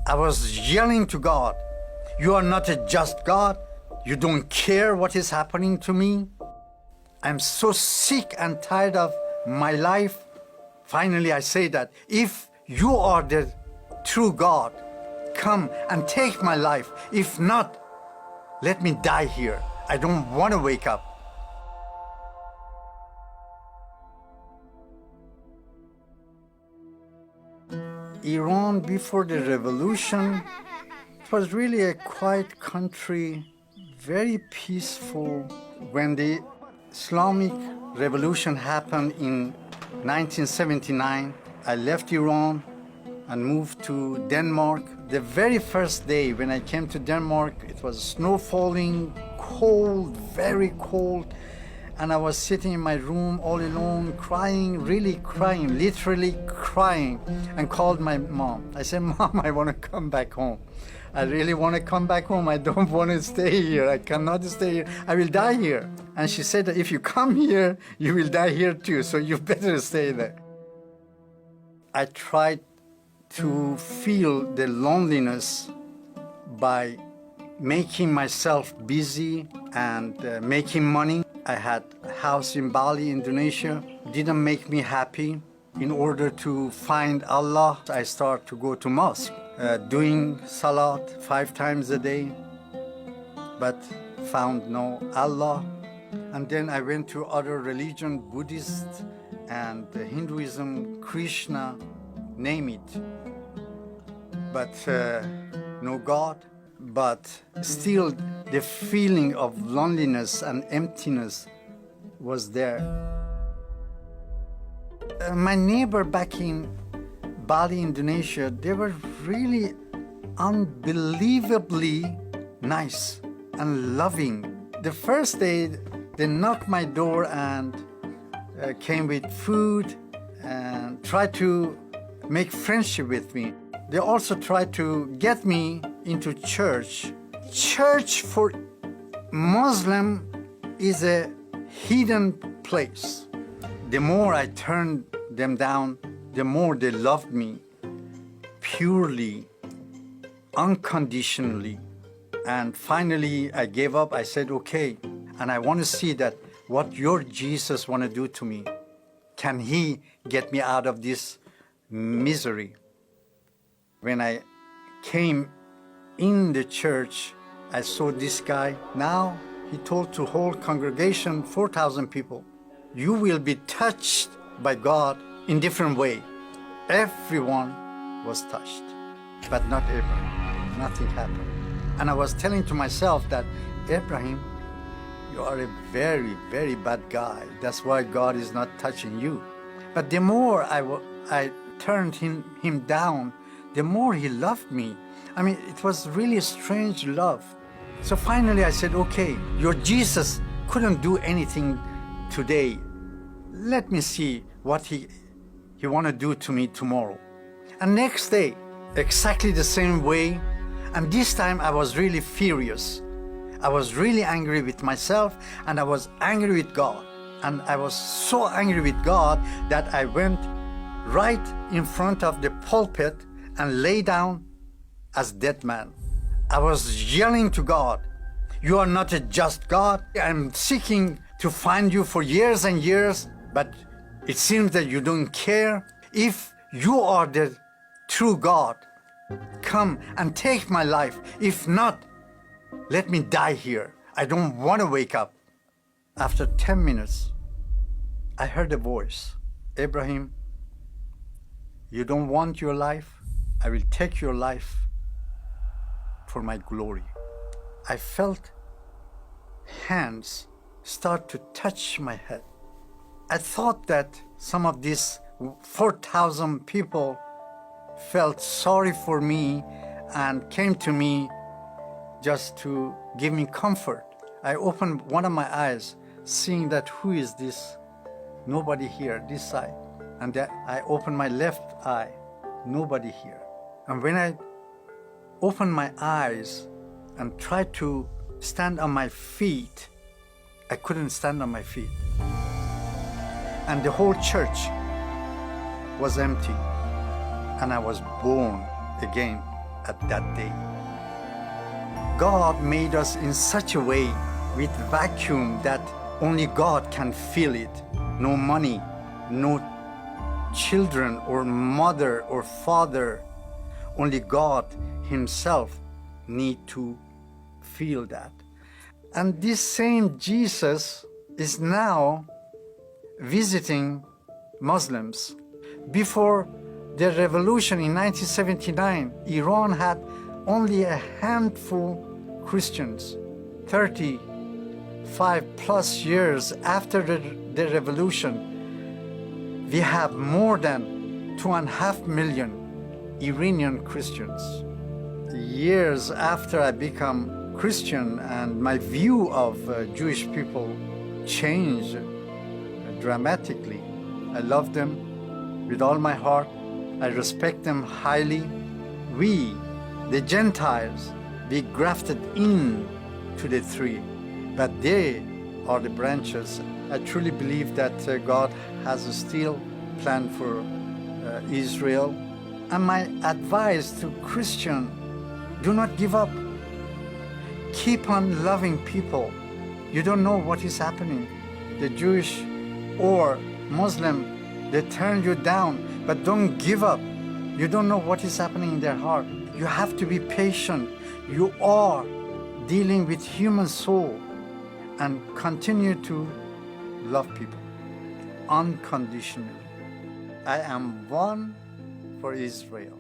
I was yelling to God, "You are not a just God. You don't care what is happening to me. I'm so sick and tired of my life." Finally, I say that, "If you are the true God, come and take my life. If not, let me die here. I don't want to wake up." Iran, before the revolution, it was really a quiet country, very peaceful. When the Islamic revolution happened in 1979, I left Iran and moved to Denmark. The very first day when I came to Denmark, it was snow falling, cold, very cold. And I was sitting in my room all alone, crying, really crying, literally crying, and called my mom. I said, "Mom, I want to come back home. I really want to come back home. I don't want to stay here. I cannot stay here. I will die here." And she said that if you come here, you will die here too, so you better stay there. I tried to feel the loneliness by making myself busy and making money. I had a house in Bali, Indonesia. Didn't make me happy. In order to find Allah, I started to go to mosque, doing salat 5 times a day, but found no Allah. And then I went to other religion, Buddhist and Hinduism, Krishna, name it. But no God. But still the feeling of loneliness and emptiness was there. My neighbor back in Bali, Indonesia, they were really unbelievably nice and loving. The first day they knocked my door and came with food and tried to make friendship with me. They also tried to get me into church. Church for Muslim is a hidden place. The more I turned them down, the more they loved me purely, unconditionally. And finally, I gave up. I said, "Okay, and I want to see that what your Jesus want to do to me. Can he get me out of this misery?" When I came in the church, I saw this guy. Now he told to whole congregation, 4,000 people, "You will be touched by God in different way." Everyone was touched, but not Abraham. Nothing happened. And I was telling to myself that, "Abraham, you are a very, very bad guy. That's why God is not touching you." But the more I turned him down, the more he loved me. I mean, it was really a strange love. So finally I said, "Okay, your Jesus couldn't do anything today. Let me see what he want to do to me tomorrow." And next day, exactly the same way. And this time I was really furious. I was really angry with myself, and I was angry with God. And I was so angry with God that I went right in front of the pulpit and lay down as dead man. I was yelling to God, "You are not a just God. I'm seeking to find you for years and years, but it seems that you don't care. If you are the true God, come and take my life. If not, let me die here. I don't want to wake up." After 10 minutes, I heard a voice, "Abraham, you don't want your life? I will take your life for my glory." I felt hands start to touch my head. I thought that some of these 4,000 people felt sorry for me and came to me just to give me comfort. I opened one of my eyes, seeing that who is this? Nobody here, this side. And then I opened my left eye, nobody here. And when I opened my eyes and tried to stand on my feet, I couldn't stand on my feet. And the whole church was empty. And I was born again. at that day. God made us in such a way with vacuum that only God can fill it. No money, no children or mother or father. Only God Himself need to feel that. And this same Jesus is now visiting Muslims. Before the revolution in 1979, Iran had only a handful Christians. 35 plus years after the revolution, we have more than 2.5 million Iranian Christians. Years after I become Christian and my view of Jewish people changed dramatically. I love them with all my heart. I respect them highly. We, the Gentiles, be grafted in to the tree, but they are the branches. I truly believe that God has a still plan for Israel. And my advice to Christian, do not give up. Keep on loving people. You don't know what is happening. The Jewish or Muslim, they turn you down, but don't give up. You don't know what is happening in their heart. You have to be patient. You are dealing with human soul, and continue to love people unconditionally. I am one for Israel.